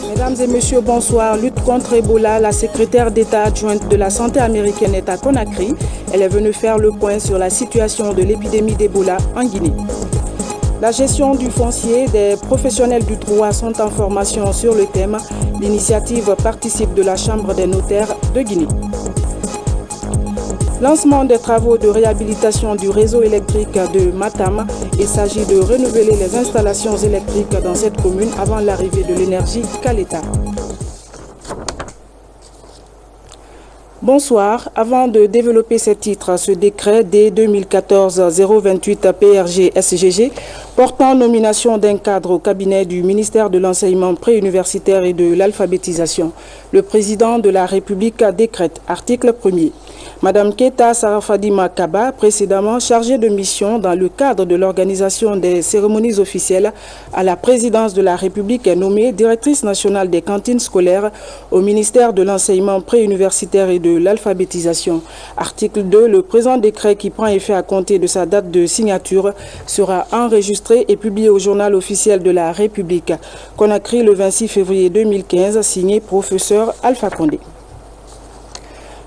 Mesdames et messieurs, bonsoir. Lutte contre Ebola, la secrétaire d'État adjointe de la santé américaine est à Conakry. Elle est venue faire le point sur la situation de l'épidémie d'Ebola en Guinée. La gestion du foncier, des professionnels du droit sont en formation sur le thème. L'initiative participe de la Chambre des notaires de Guinée. Lancement des travaux de réhabilitation du réseau électrique de Matam. Il s'agit de renouveler les installations électriques dans cette commune avant l'arrivée de l'énergie Caleta. Bonsoir. Avant de développer ces titres, ce décret D 2014-028 PRG-SGG portant nomination d'un cadre au cabinet du ministère de l'enseignement préuniversitaire et de l'alphabétisation. Le président de la République décrète, article 1er. Madame Keita Sarafadima Kaba, précédemment chargée de mission dans le cadre de l'organisation des cérémonies officielles à la présidence de la République, est nommée directrice nationale des cantines scolaires au ministère de l'enseignement préuniversitaire et de l'alphabétisation. Article 2. Le présent décret qui prend effet à compter de sa date de signature sera enregistré et publié au journal officiel de la République. Conakry, le 26 février 2015, signé professeur Alpha Condé.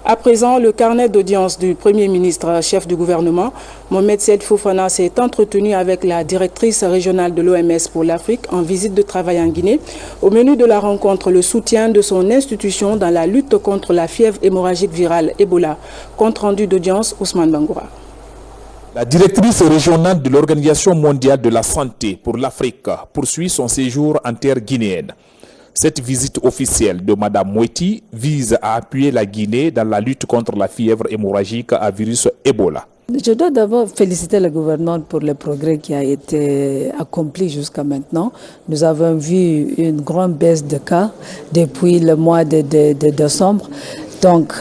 À présent, le carnet d'audience du Premier ministre, chef du gouvernement, Mohamed Seyd Fofana, s'est entretenu avec la directrice régionale de l'OMS pour l'Afrique en visite de travail en Guinée. Au menu de la rencontre, le soutien de son institution dans la lutte contre la fièvre hémorragique virale Ebola. Compte rendu d'audience, Ousmane Bangoura. La directrice régionale de l'Organisation mondiale de la santé pour l'Afrique poursuit son séjour en terre guinéenne. Cette visite officielle de Mme Moueti vise à appuyer la Guinée dans la lutte contre la fièvre hémorragique à virus Ebola. Je dois d'abord féliciter le gouvernement pour le progrès qui a été accompli jusqu'à maintenant. Nous avons vu une grande baisse de cas depuis le mois de décembre. Donc,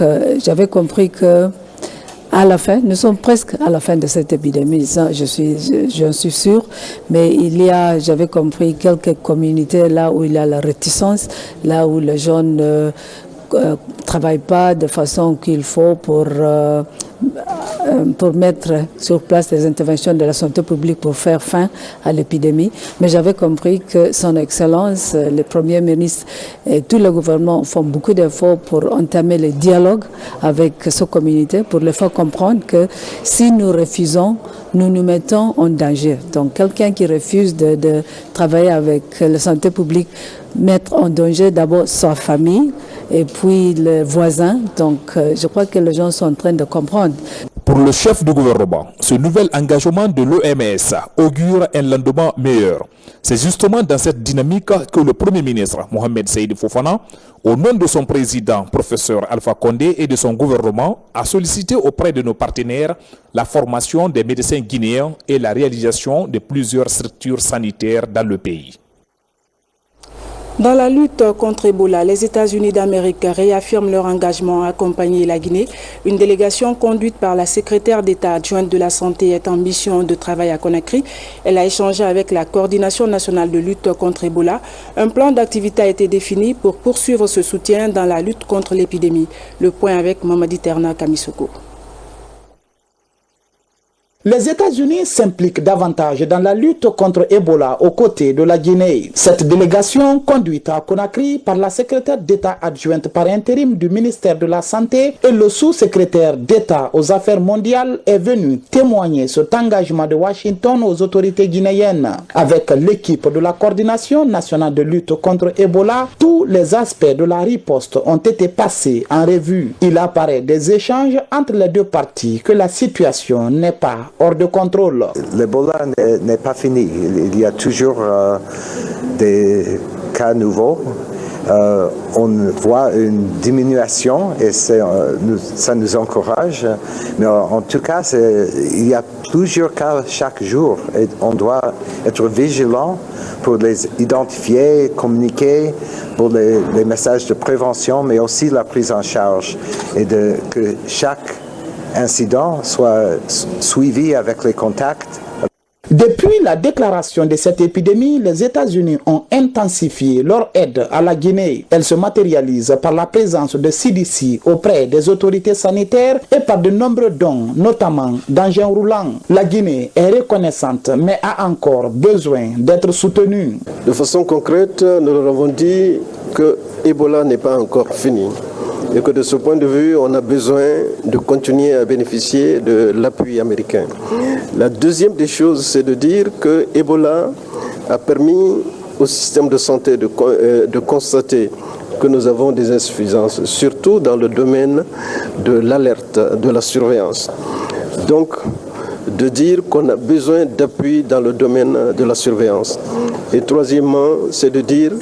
j'avais compris que à la fin, nous sommes presque à la fin de cette épidémie, ça, je suis sûr, mais j'avais compris quelques communautés là où il y a la réticence, là où les gens ne travaillent pas de façon qu'il faut pour mettre sur place les interventions de la santé publique pour faire fin à l'épidémie. Mais j'avais compris que son Excellence, le Premier ministre et tout le gouvernement font beaucoup d'efforts pour entamer le dialogue avec ces communautés, pour les faire comprendre que si nous refusons, nous nous mettons en danger. Donc quelqu'un qui refuse de travailler avec la santé publique mettre en danger d'abord sa famille et puis les voisins. Donc je crois que les gens sont en train de comprendre. Pour le chef du gouvernement, ce nouvel engagement de l'OMS augure un lendemain meilleur. C'est justement dans cette dynamique que le Premier ministre Mohamed Seyd Fofana, au nom de son président, professeur Alpha Condé, et de son gouvernement, a sollicité auprès de nos partenaires la formation des médecins guinéens et la réalisation de plusieurs structures sanitaires dans le pays. Dans la lutte contre Ebola, les États-Unis d'Amérique réaffirment leur engagement à accompagner la Guinée. Une délégation conduite par la secrétaire d'État adjointe de la Santé est en mission de travail à Conakry. Elle a échangé avec la Coordination nationale de lutte contre Ebola. Un plan d'activité a été défini pour poursuivre ce soutien dans la lutte contre l'épidémie. Le point avec Mamadi Terna Kamisoko. Les États-Unis s'impliquent davantage dans la lutte contre Ebola aux côtés de la Guinée. Cette délégation, conduite à Conakry par la secrétaire d'État adjointe par intérim du ministère de la Santé et le sous-secrétaire d'État aux Affaires mondiales, est venue témoigner cet engagement de Washington aux autorités guinéennes. Avec l'équipe de la Coordination nationale de lutte contre Ebola, tous les aspects de la riposte ont été passés en revue. Il apparaît des échanges entre les deux parties que la situation n'est pas hors de contrôle. L'Ebola n'est pas fini. Il y a toujours des cas nouveaux. On voit une diminution et ça nous encourage. Mais en tout cas, il y a plusieurs cas chaque jour et on doit être vigilant pour les identifier, communiquer pour les messages de prévention, mais aussi la prise en charge et que chaque incident soit suivi avec les contacts. Depuis la déclaration de cette épidémie, les États-Unis ont intensifié leur aide à la Guinée. Elle se matérialise par la présence de CDC auprès des autorités sanitaires et par de nombreux dons, notamment d'engins roulants. La Guinée est reconnaissante, mais a encore besoin d'être soutenue. De façon concrète, nous leur avons dit que Ebola n'est pas encore fini et que de ce point de vue, on a besoin de continuer à bénéficier de l'appui américain. La deuxième des choses, c'est de dire que Ebola a permis au système de santé de constater que nous avons des insuffisances, surtout dans le domaine de l'alerte, de la surveillance. Donc, de dire qu'on a besoin d'appui dans le domaine de la surveillance. Et troisièmement, c'est de dire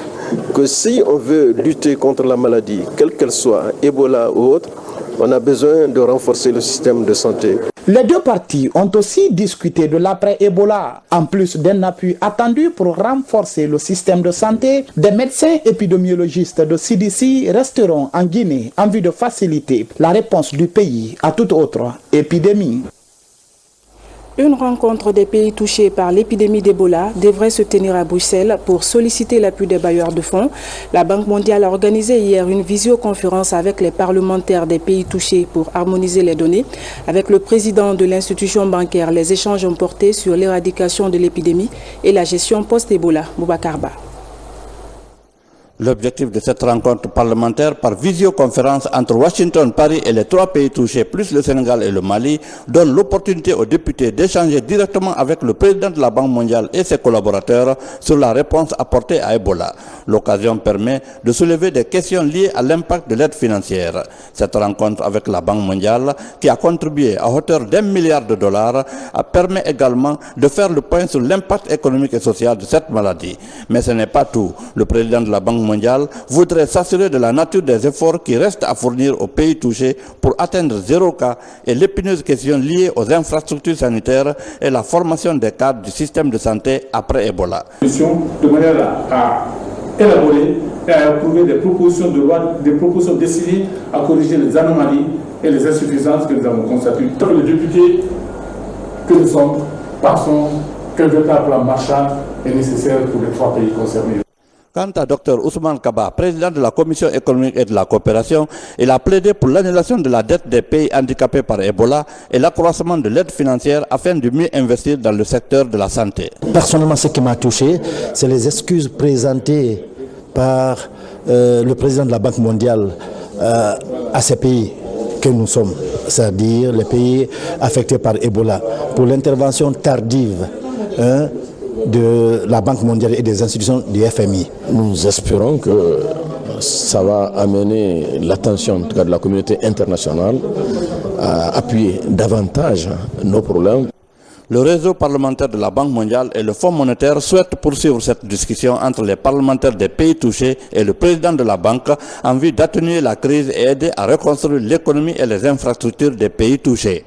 que si on veut lutter contre la maladie, quelle qu'elle soit, Ebola ou autre, on a besoin de renforcer le système de santé. Les deux parties ont aussi discuté de l'après-Ebola. En plus d'un appui attendu pour renforcer le système de santé, des médecins épidémiologistes de CDC resteront en Guinée en vue de faciliter la réponse du pays à toute autre épidémie. Une rencontre des pays touchés par l'épidémie d'Ebola devrait se tenir à Bruxelles pour solliciter l'appui des bailleurs de fonds. La Banque mondiale a organisé hier une visioconférence avec les parlementaires des pays touchés pour harmoniser les données. Avec le président de l'institution bancaire, les échanges ont porté sur l'éradication de l'épidémie et la gestion post-Ebola. Boubacar Ba. L'objectif de cette rencontre parlementaire par visioconférence entre Washington, Paris et les trois pays touchés, plus le Sénégal et le Mali, donne l'opportunité aux députés d'échanger directement avec le président de la Banque mondiale et ses collaborateurs sur la réponse apportée à Ebola. L'occasion permet de soulever des questions liées à l'impact de l'aide financière. Cette rencontre avec la Banque mondiale, qui a contribué à hauteur d'1 milliard de dollars, permet également de faire le point sur l'impact économique et social de cette maladie. Mais ce n'est pas tout. Le président de la Banque mondiale voudrait s'assurer de la nature des efforts qui restent à fournir aux pays touchés pour atteindre 0 cas et l'épineuse question liée aux infrastructures sanitaires et la formation des cadres du système de santé après Ebola. De manière à élaborer et à approuver des propositions de loi, des propositions destinées à corriger les anomalies et les insuffisances que nous avons constatées. Les députés que nous sommes pensons qu'un véritable plan Marshall est nécessaire pour les trois pays concernés. Quant à Dr Ousmane Kaba, président de la Commission économique et de la coopération, il a plaidé pour l'annulation de la dette des pays handicapés par Ebola et l'accroissement de l'aide financière afin de mieux investir dans le secteur de la santé. Personnellement, ce qui m'a touché, c'est les excuses présentées par le président de la Banque mondiale à ces pays que nous sommes, c'est-à-dire les pays affectés par Ebola, pour l'intervention tardive de la Banque mondiale et des institutions du FMI. Nous espérons que ça va amener l'attention en tout cas de la communauté internationale à appuyer davantage nos problèmes. Le réseau parlementaire de la Banque mondiale et le Fonds monétaire souhaitent poursuivre cette discussion entre les parlementaires des pays touchés et le président de la banque en vue d'atténuer la crise et aider à reconstruire l'économie et les infrastructures des pays touchés.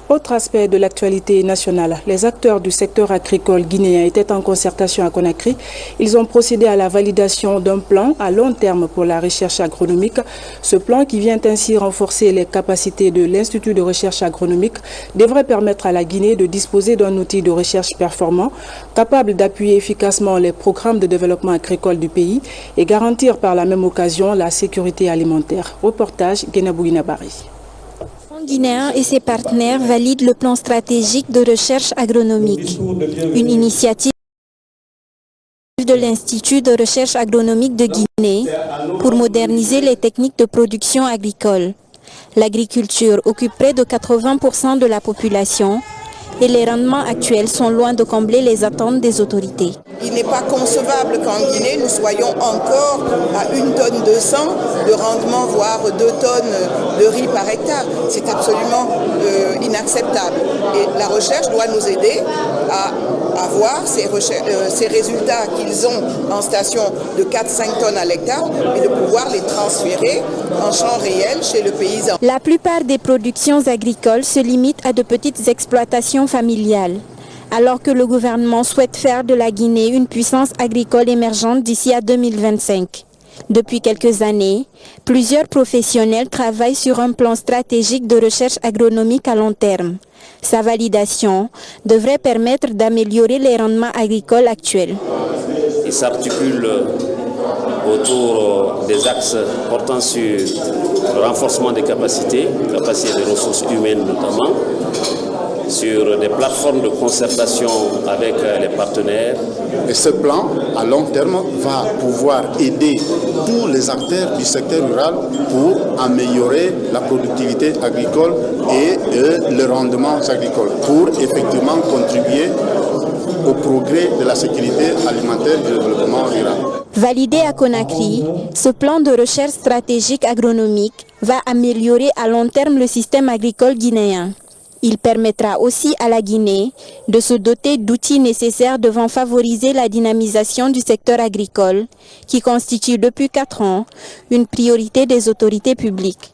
Autre aspect de l'actualité nationale, les acteurs du secteur agricole guinéen étaient en concertation à Conakry. Ils ont procédé à la validation d'un plan à long terme pour la recherche agronomique. Ce plan, qui vient ainsi renforcer les capacités de l'Institut de recherche agronomique, devrait permettre à la Guinée de disposer d'un outil de recherche performant, capable d'appuyer efficacement les programmes de développement agricole du pays et garantir par la même occasion la sécurité alimentaire. Reportage Guénabou Inabari. Guinéen et ses partenaires valident le plan stratégique de recherche agronomique, une initiative de l'Institut de recherche agronomique de Guinée pour moderniser les techniques de production agricole. L'agriculture occupe près de 80% de la population et les rendements actuels sont loin de combler les attentes des autorités. Il n'est pas concevable qu'en Guinée, nous soyons encore à 1 tonne 200 de rendement, voire 2 tonnes de riz par hectare. C'est absolument inacceptable. Et la recherche doit nous aider à avoir ces résultats qu'ils ont en station de 4-5 tonnes à l'hectare et de pouvoir les transférer en champ réel chez le paysan. La plupart des productions agricoles se limitent à de petites exploitations familiales. Alors que le gouvernement souhaite faire de la Guinée une puissance agricole émergente d'ici à 2025. Depuis quelques années, plusieurs professionnels travaillent sur un plan stratégique de recherche agronomique à long terme. Sa validation devrait permettre d'améliorer les rendements agricoles actuels. Il s'articule autour des axes portant sur le renforcement des capacités des ressources humaines notamment, sur des plateformes de concertation avec les partenaires. Et ce plan, à long terme, va pouvoir aider tous les acteurs du secteur rural pour améliorer la productivité agricole et le rendement agricole, pour effectivement contribuer au progrès de la sécurité alimentaire et du développement rural. Validé à Conakry, ce plan de recherche stratégique agronomique va améliorer à long terme le système agricole guinéen. Il permettra aussi à la Guinée de se doter d'outils nécessaires devant favoriser la dynamisation du secteur agricole, qui constitue depuis 4 ans une priorité des autorités publiques.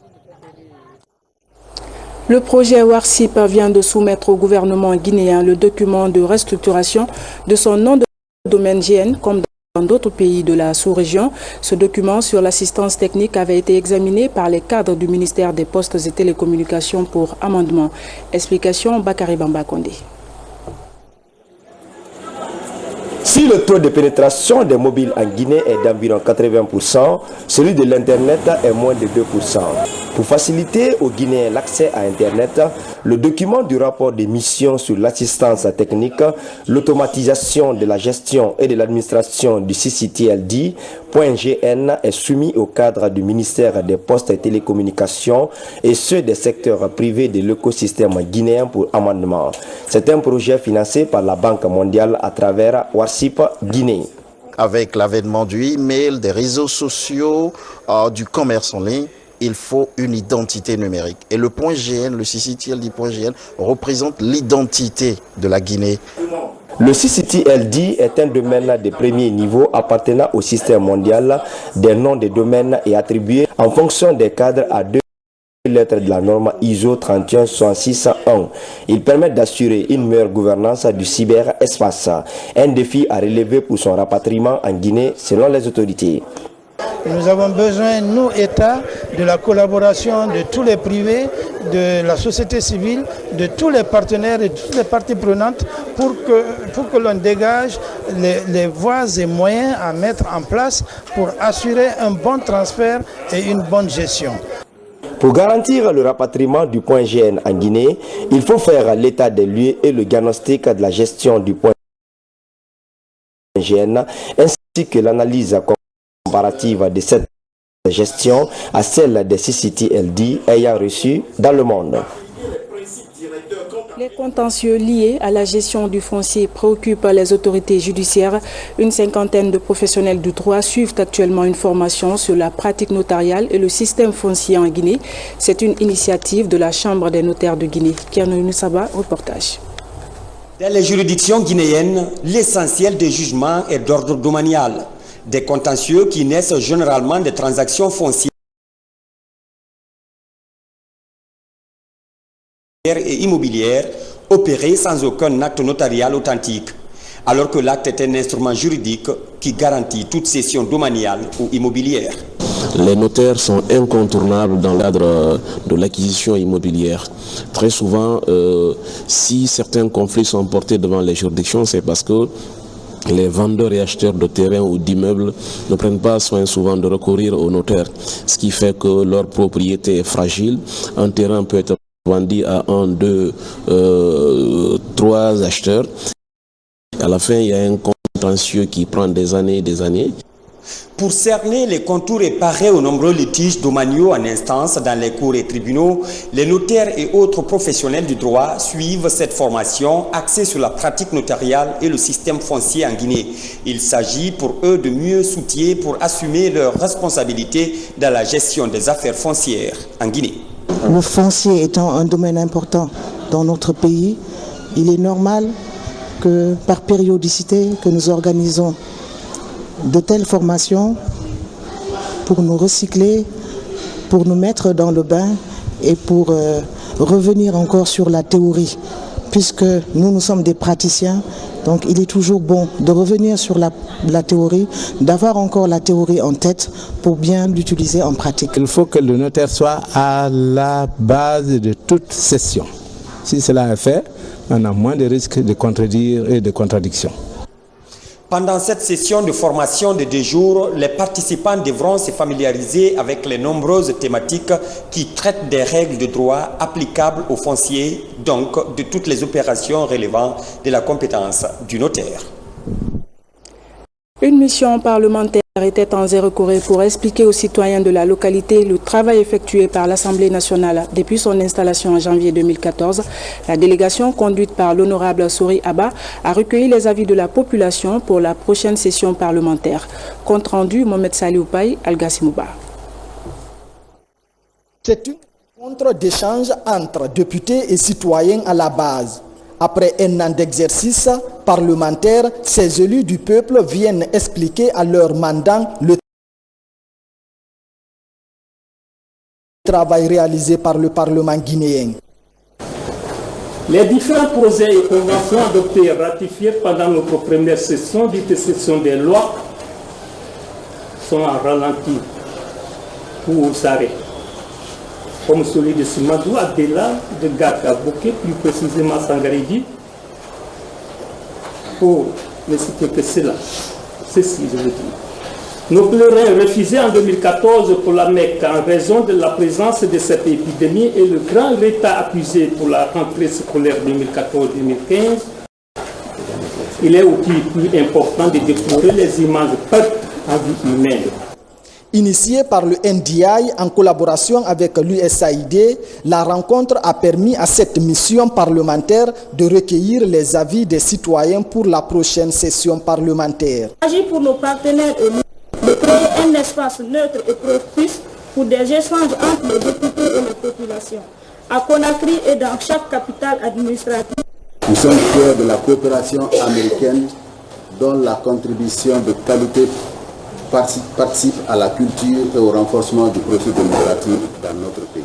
Le projet Warsip vient de soumettre au gouvernement guinéen le document de restructuration de son nom de domaine GN comme dans d'autres pays de la sous-région. Ce document sur l'assistance technique avait été examiné par les cadres du ministère des Postes et Télécommunications pour amendement. Explication Bakary Bamba Kondé. Si le taux de pénétration des mobiles en Guinée est d'environ 80%, celui de l'Internet est moins de 2%. Pour faciliter aux Guinéens l'accès à Internet, le document du rapport des missions sur l'assistance technique, l'automatisation de la gestion et de l'administration du CCTLD.GN est soumis au cadre du ministère des Postes et Télécommunications et ceux des secteurs privés de l'écosystème guinéen pour amendement. C'est un projet financé par la Banque mondiale à travers Warsip Guinée. Avec l'avènement du e-mail, des réseaux sociaux, du commerce en ligne, il faut une identité numérique. Et le point GN, le CCTLD.GN, représente l'identité de la Guinée. Le CCTLD est un domaine de premier niveau appartenant au système mondial des noms de domaines et attribué en fonction des cadres à 2 lettres de la norme ISO 31661. Il permet d'assurer une meilleure gouvernance du cyberespace. Un défi à relever pour son rapatriement en Guinée selon les autorités. Nous avons besoin, nous, États, de la collaboration de tous les privés, de la société civile, de tous les partenaires et toutes les parties prenantes pour que l'on dégage les voies et moyens à mettre en place pour assurer un bon transfert et une bonne gestion. Pour garantir le rapatriement du point GN en Guinée, il faut faire l'état des lieux et le diagnostic de la gestion du point GN ainsi que l'analyse comparative de cette gestion à celle des CCTLD ayant reçu dans le monde. Les contentieux liés à la gestion du foncier préoccupent les autorités judiciaires. Une cinquantaine de professionnels du droit suivent actuellement une formation sur la pratique notariale et le système foncier en Guinée. C'est une initiative de la Chambre des notaires de Guinée. Kiano Nusaba, reportage. Dans les juridictions guinéennes, l'essentiel des jugements est d'ordre domanial. Des contentieux qui naissent généralement des transactions foncières et immobilières opérées sans aucun acte notarial authentique, alors que l'acte est un instrument juridique qui garantit toute cession domaniale ou immobilière. Les notaires sont incontournables dans le cadre de l'acquisition immobilière. Très souvent, si certains conflits sont portés devant les juridictions, c'est parce que les vendeurs et acheteurs de terrains ou d'immeubles ne prennent pas soin souvent de recourir aux notaires, ce qui fait que leur propriété est fragile. Un terrain peut être vendu à 1, 2, 3 acheteurs. À la fin, il y a un contentieux qui prend des années et des années. Pour cerner les contours et parer aux nombreux litiges domaniaux en instance dans les cours et tribunaux, les notaires et autres professionnels du droit suivent cette formation axée sur la pratique notariale et le système foncier en Guinée. Il s'agit pour eux de mieux s'outiller pour assumer leurs responsabilités dans la gestion des affaires foncières en Guinée. Le foncier étant un domaine important dans notre pays, il est normal que par périodicité que nous organisons de telles formations pour nous recycler, pour nous mettre dans le bain et pour revenir encore sur la théorie, puisque nous sommes des praticiens Donc il est toujours bon de revenir sur la théorie, d'avoir encore la théorie en tête pour bien l'utiliser en pratique. Il faut que le notaire soit à la base de toute session. Si cela est fait, on a moins de risques de contredire et de contradictions. Pendant cette session de formation de 2 jours, les participants devront se familiariser avec les nombreuses thématiques qui traitent des règles de droit applicables aux fonciers, donc de toutes les opérations relevant de la compétence du notaire. Une mission parlementaire était en Zéro-Corée pour expliquer aux citoyens de la localité le travail effectué par l'Assemblée nationale depuis son installation en janvier 2014. La délégation conduite par l'honorable Souri Abba a recueilli les avis de la population pour la prochaine session parlementaire. Compte rendu, Mohamed Salih Oupaï, Al-Gassimouba. C'est une rencontre d'échange entre députés et citoyens à la base. Après un an d'exercice parlementaire, ces élus du peuple viennent expliquer à leur mandant le travail réalisé par le Parlement guinéen. Les différents projets et conventions adoptés et ratifiés pendant notre première session, dite session des lois, sont en ralenti ou s'arrêtent. Comme celui de Simadou, Adela, de Gaka Bouquet, plus précisément Sangaridi, pour ne citer que cela. Ceci, je veux dire. Nos pèlerins refusés en 2014 pour la Mecque en raison de la présence de cette épidémie et le grand retard accusé pour la rentrée scolaire 2014-2015, il est aussi plus important de déplorer les immenses pertes en vie humaine. Initiée par le NDI en collaboration avec l'USAID, la rencontre a permis à cette mission parlementaire de recueillir les avis des citoyens pour la prochaine session parlementaire. Il s'agit pour nos partenaires et nous de créer un espace neutre et propice pour des échanges entre les députés et les populations, à Conakry et dans chaque capitale administrative. Nous sommes fiers de la coopération américaine dont la contribution de qualité participe à la culture et au renforcement du processus démocratique dans notre pays.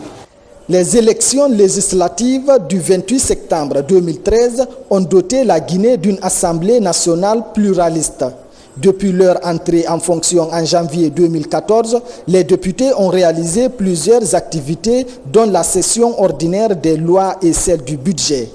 Les élections législatives du 28 septembre 2013 ont doté la Guinée d'une assemblée nationale pluraliste. Depuis leur entrée en fonction en janvier 2014, les députés ont réalisé plusieurs activités, dont la session ordinaire des lois et celle du budget.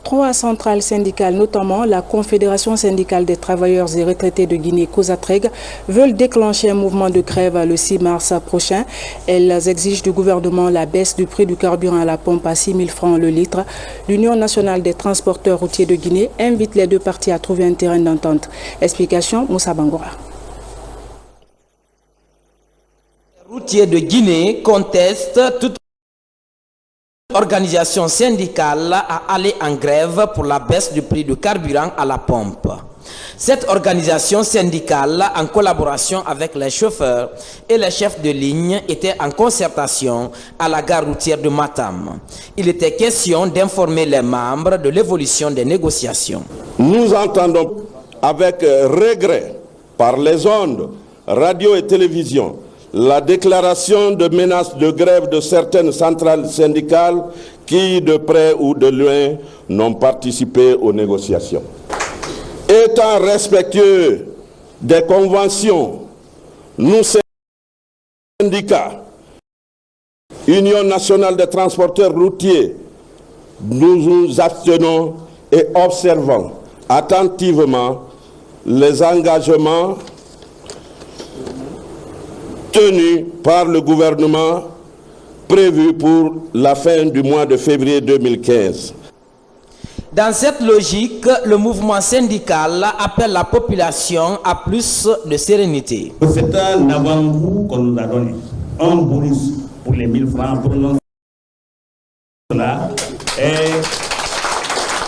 3 centrales syndicales, notamment la Confédération syndicale des travailleurs et retraités de Guinée, COSATREG, veulent déclencher un mouvement de grève le 6 mars prochain. Elles exigent du gouvernement la baisse du prix du carburant à la pompe à 6 000 francs le litre. L'Union nationale des transporteurs routiers de Guinée invite les deux parties à trouver un terrain d'entente. Explication, Moussa Bangora. Les routiers de Guinée contestent toute organisation syndicale à aller en grève pour la baisse du prix du carburant à la pompe. Cette organisation syndicale, en collaboration avec les chauffeurs et les chefs de ligne, était en concertation à la gare routière de Matam. Il était question d'informer les membres de l'évolution des négociations. Nous entendons avec regret par les ondes, radio et télévision, la déclaration de menaces de grève de certaines centrales syndicales qui, de près ou de loin, n'ont participé aux négociations. Étant respectueux des conventions, nous, syndicats, Union nationale des transporteurs routiers, nous nous abstenons et observons attentivement les engagements tenus par le gouvernement prévu pour la fin du mois de février 2015. Dans cette logique, le mouvement syndical appelle la population à plus de sérénité. C'est un avant-goût qu'on nous a donné, un bonus pour les 1000 francs pour nous. Et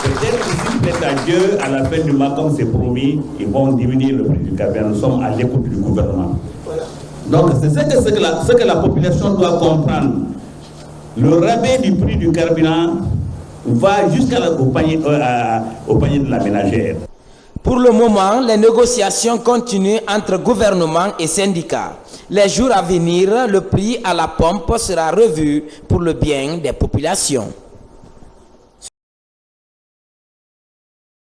peut-être que s'il plaît à Dieu, à la fin du mois, comme c'est promis, ils vont diminuer le prix du carburant. Nous sommes à l'écoute du gouvernement. Donc c'est ce que la population doit comprendre. Le rabais du prix du carburant va jusqu'au panier de la ménagère. Pour le moment, les négociations continuent entre gouvernement et syndicats. Les jours à venir, le prix à la pompe sera revu pour le bien des populations.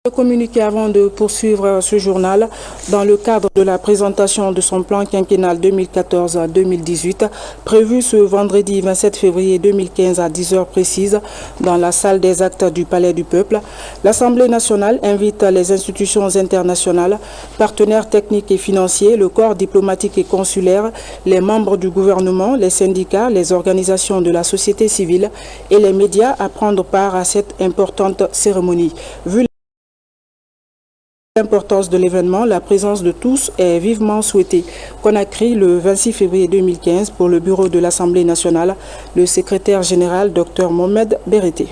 Communiqué avant de poursuivre ce journal dans le cadre de la présentation de son plan quinquennal 2014-2018 prévu ce vendredi 27 février 2015 à 10h précises dans la salle des actes du Palais du Peuple. L'Assemblée nationale invite les institutions internationales, partenaires techniques et financiers, le corps diplomatique et consulaire, les membres du gouvernement, les syndicats, les organisations de la société civile et les médias à prendre part à cette importante cérémonie. Vu l'importance de l'événement, la présence de tous est vivement souhaitée. Conakry, le 26 février 2015, pour le bureau de l'Assemblée nationale, le secrétaire général Dr Mohamed Berete.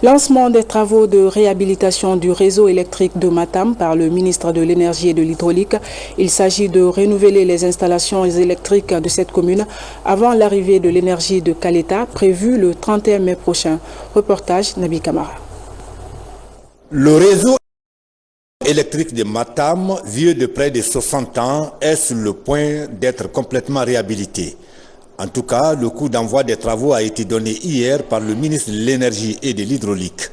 Lancement des travaux de réhabilitation du réseau électrique de Matam par le ministre de l'Énergie et de l'Hydraulique. Il s'agit de renouveler les installations électriques de cette commune avant l'arrivée de l'énergie de Caleta, prévue le 31 mai prochain. Reportage Nabi Kamara. Le réseau électrique de Matam, vieux de près de 60 ans, est sur le point d'être complètement réhabilité. En tout cas, le coup d'envoi des travaux a été donné hier par le ministre de l'Énergie et de l'Hydraulique.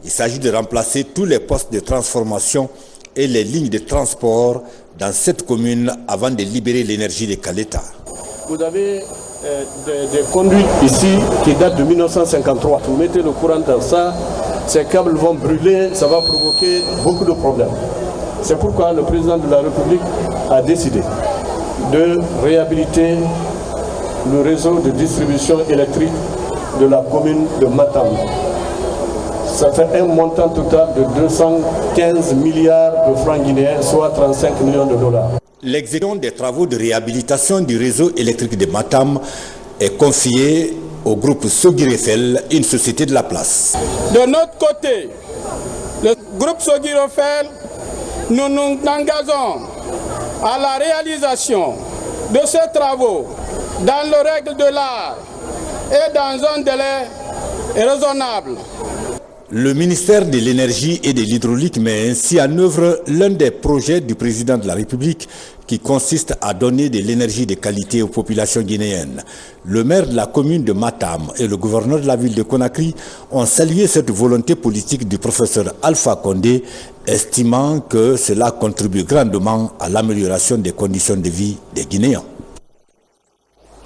Il s'agit de remplacer tous les postes de transformation et les lignes de transport dans cette commune avant de libérer l'énergie de Caleta. Vous avez des conduites ici qui datent de 1953. Vous mettez le courant dans ça, ces câbles vont brûler, ça va provoquer beaucoup de problèmes. C'est pourquoi le président de la République a décidé de réhabiliter le réseau de distribution électrique de la commune de Matam. Ça fait un montant total de 215 milliards de francs guinéens, soit 35 millions de dollars. L'exécution des travaux de réhabilitation du réseau électrique de Matam est confiée au groupe Sogirefel, une société de la place. De notre côté, le groupe Sogirefel, nous nous engageons à la réalisation de ces travaux dans les règles de l'art et dans un délai raisonnable. Le ministère de l'Énergie et de l'Hydraulique met ainsi en œuvre l'un des projets du président de la République qui consiste à donner de l'énergie de qualité aux populations guinéennes. Le maire de la commune de Matam et le gouverneur de la ville de Conakry ont salué cette volonté politique du professeur Alpha Condé, estimant que cela contribue grandement à l'amélioration des conditions de vie des Guinéens.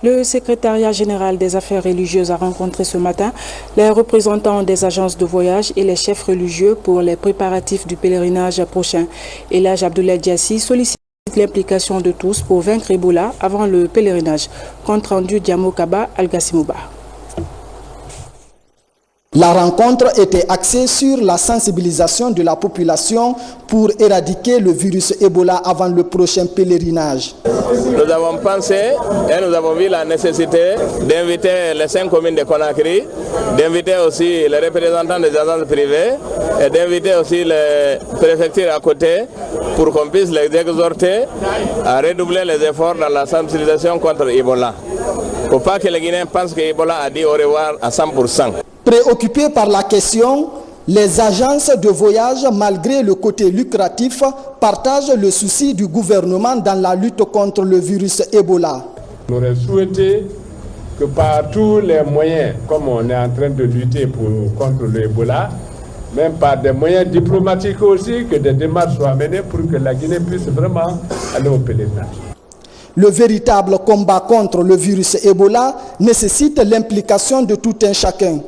Le secrétariat général des affaires religieuses a rencontré ce matin les représentants des agences de voyage et les chefs religieux pour les préparatifs du pèlerinage prochain. Elhadj Abdoulaye Diassi sollicite l'implication de tous pour vaincre Ebola avant le pèlerinage. Compte rendu Diamo Kaba Al-Gassimouba. La rencontre était axée sur la sensibilisation de la population pour éradiquer le virus Ebola avant le prochain pèlerinage. Nous avons pensé et nous avons vu la nécessité d'inviter les 5 communes de Conakry, d'inviter aussi les représentants des agences privées et d'inviter aussi les préfectures à côté pour qu'on puisse les exhorter à redoubler les efforts dans la sensibilisation contre Ebola. Pour pas que les Guinéens pensent que Ebola a dit au revoir à 100%. Préoccupés par la question, les agences de voyage, malgré le côté lucratif, partagent le souci du gouvernement dans la lutte contre le virus Ebola. On aurait souhaité que par tous les moyens, comme on est en train de lutter contre l'Ebola, même par des moyens diplomatiques aussi, que des démarches soient menées pour que la Guinée puisse vraiment aller au pèlerinage. Le véritable combat contre le virus Ebola nécessite l'implication de tout un chacun.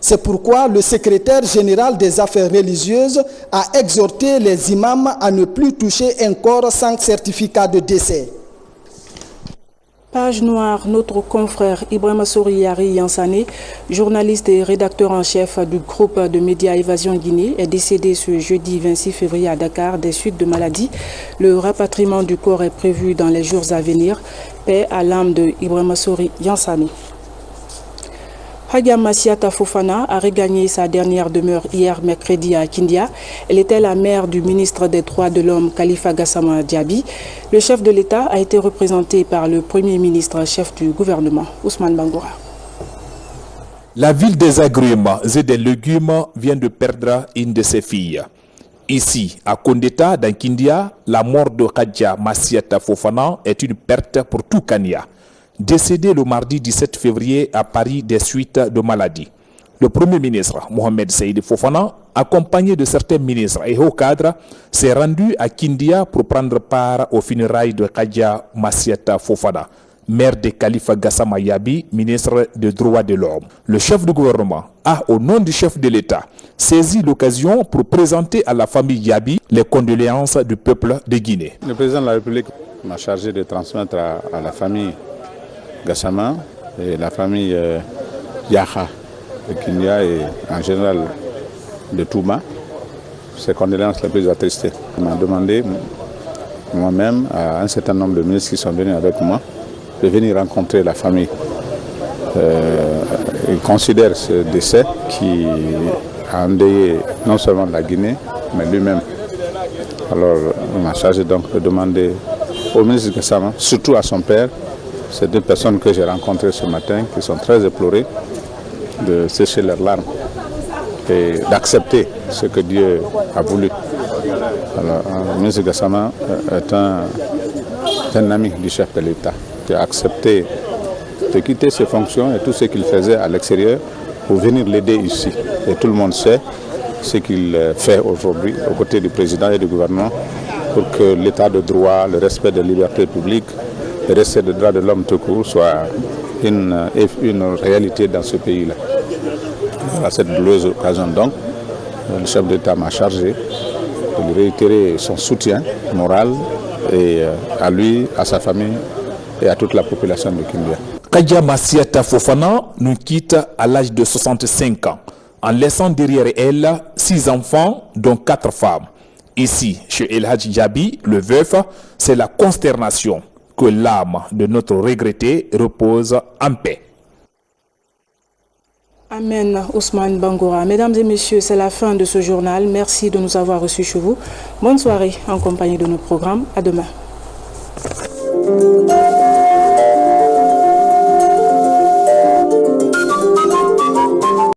C'est pourquoi le secrétaire général des affaires religieuses a exhorté les imams à ne plus toucher un corps sans certificat de décès. Page noire, notre confrère Ibrahima Souriari Yansane, journaliste et rédacteur en chef du groupe de médias Évasion Guinée, est décédé ce jeudi 26 février à Dakar des suites de maladie. Le rapatriement du corps est prévu dans les jours à venir. Paix à l'âme de Ibrahima Souri Yansane. Hagia Massiata Fofana a regagné sa dernière demeure hier mercredi à Kindia. Elle était la mère du ministre des Droits de l'Homme Khalifa Gassama Diaby. Le chef de l'État a été représenté par le Premier ministre, chef du gouvernement, Ousmane Bangoura. La ville des agrumes et des légumes vient de perdre une de ses filles. Ici, à Kondeta, dans Kindia, la mort de Hagia Massiata Fofana est une perte pour tout Kenya. Décédée le mardi 17 février à Paris des suites de maladie. Le Premier ministre, Mohamed Seïdi Fofana, accompagné de certains ministres et hauts cadres, s'est rendu à Kindia pour prendre part aux funérailles de Khadja Massiata Fofana, mère de Khalifa Gassama Yabi, ministre des Droits de l'Homme. Le chef du gouvernement a, au nom du chef de l'État, saisi l'occasion pour présenter à la famille Yabi les condoléances du peuple de Guinée. Le président de la République m'a chargé de transmettre à la famille Gassama et la famille Yaha de Kindia et en général de Touma ses condoléances les plus attristées. Il m'a demandé moi-même à un certain nombre de ministres qui sont venus avec moi de venir rencontrer la famille. Il considère ce décès qui a endeuillé non seulement la Guinée, mais lui-même. Alors il m'a chargé donc de demander au ministre Gassama, surtout à son père, ces deux personnes que j'ai rencontrées ce matin, qui sont très éplorées, de sécher leurs larmes et d'accepter ce que Dieu a voulu. Alors, le ministre Gassama est un ami du chef de l'État qui a accepté de quitter ses fonctions et tout ce qu'il faisait à l'extérieur pour venir l'aider ici. Et tout le monde sait ce qu'il fait aujourd'hui aux côtés du président et du gouvernement pour que l'état de droit, le respect des libertés publiques, le respect des droits de l'homme tout court soit une réalité dans ce pays-là. À cette douloureuse occasion donc, le chef d'État m'a chargé de lui réitérer son soutien moral et à lui, à sa famille et à toute la population de Kindia. Khadja Massiata Fofana nous quitte à l'âge de 65 ans, en laissant derrière elle 6 enfants, dont 4 femmes. Ici, chez El Hadj Yabi, le veuf, c'est la consternation. Que l'âme de notre regretté repose en paix. Amen, Ousmane Bangoura. Mesdames et messieurs, c'est la fin de ce journal. Merci de nous avoir reçus chez vous. Bonne soirée en compagnie de nos programmes. À demain.